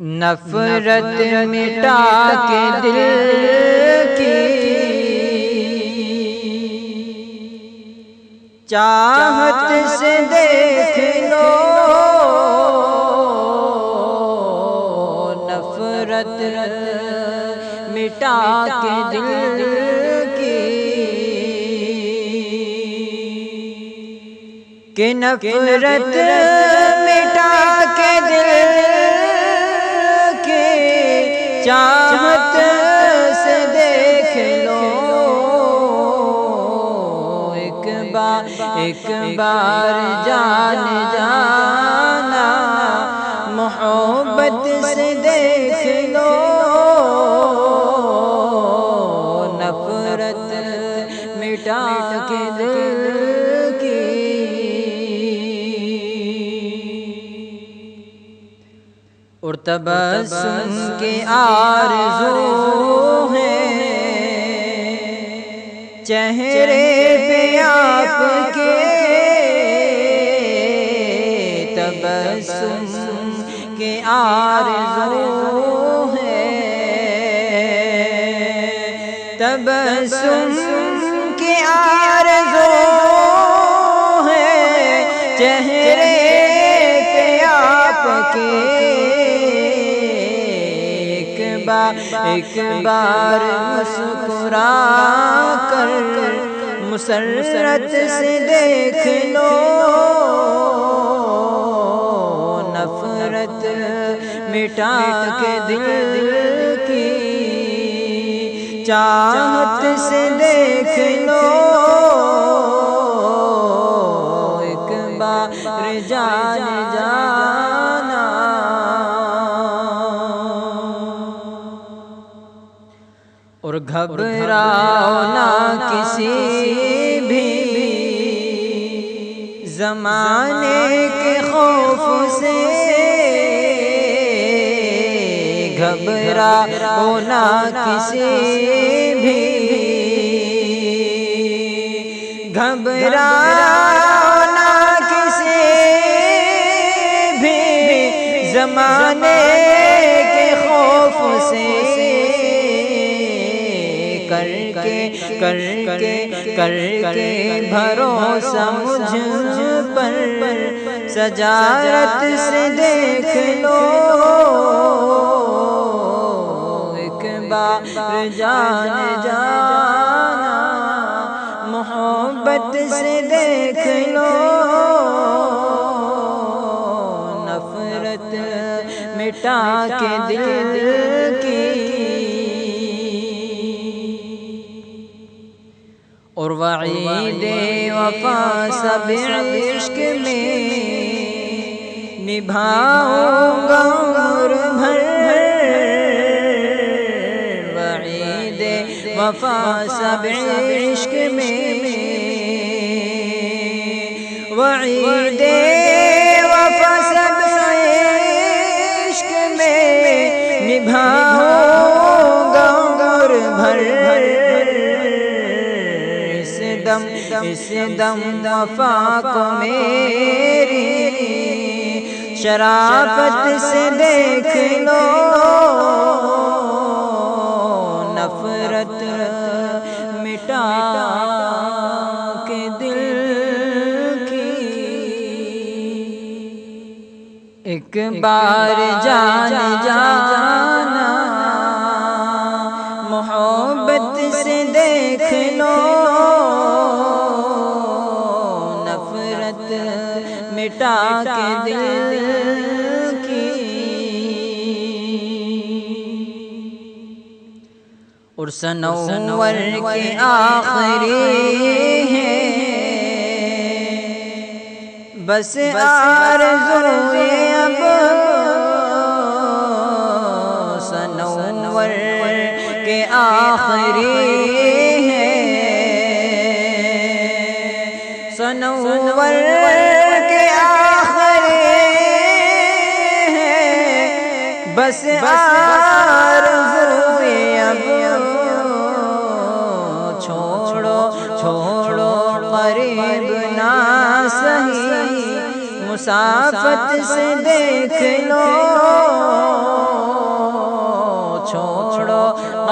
نفرت مٹا کے دل کی چاہت سے دیکھ لو، نفرت مٹا کے دل کی کہ نفرت مٹا کے دل کی چاہت سے دیکھ لو، ایک بار جان جانا محبت سے دیکھ لو، نفرت مٹا کے دل کی اور تبسم کی آرزو ہے چہرے پہ آپ کے، تبسم کی آرزو ہے، تبسم کی آرزو ہے چہرے پہ آپ کے، ایک بار مسکرا کر مسرت سے دیکھ لو، نفرت مٹا کے دل کی چاہت سے دیکھ لو، ایک بار جان جانا اور گھبراؤ نہ کسی بھی زمانے کے خوف سے، گھبراؤ نہ کسی بھی، گھبراؤ نہ کسی بھی زمانے کے خوف سے، کر کے بھروسہ مجھ پر سجارت سے دیکھ لو، ایک بار جان جانا محبت سے دیکھ لو، نفرت مٹا کے دل کی اور وعید وفا سب عشق میں نبھاؤں گا عمر بھر، وعید وفا سب عشق میں، وعید وفا سب عشق میں نبھاؤں گا عمر بھر، اس دم وفا کو میری شرافت سے دیکھ لو، نفرت مٹا کے دل کی ایک بار جان جانا محبت سے دیکھ لو، مٹا کے دل کی اور سنور کے آخری ہے بس آرزوئے اب، سنور کے آخری ہے، سنور بس آرزوئے اب، چھوڑو قریب نہ سہی مسافت سے دیکھ لو،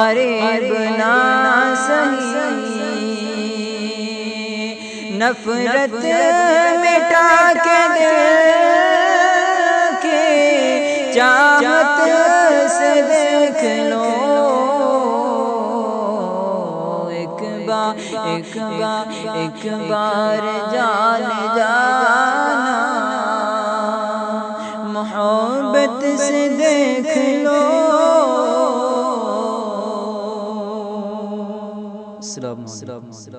قریب نہ سہی، نفرت مٹا کے دل کی چاہت سے دیکھ لو، ایک بار جان جانا، محبت سے دیکھ لو۔ السلام علیکم۔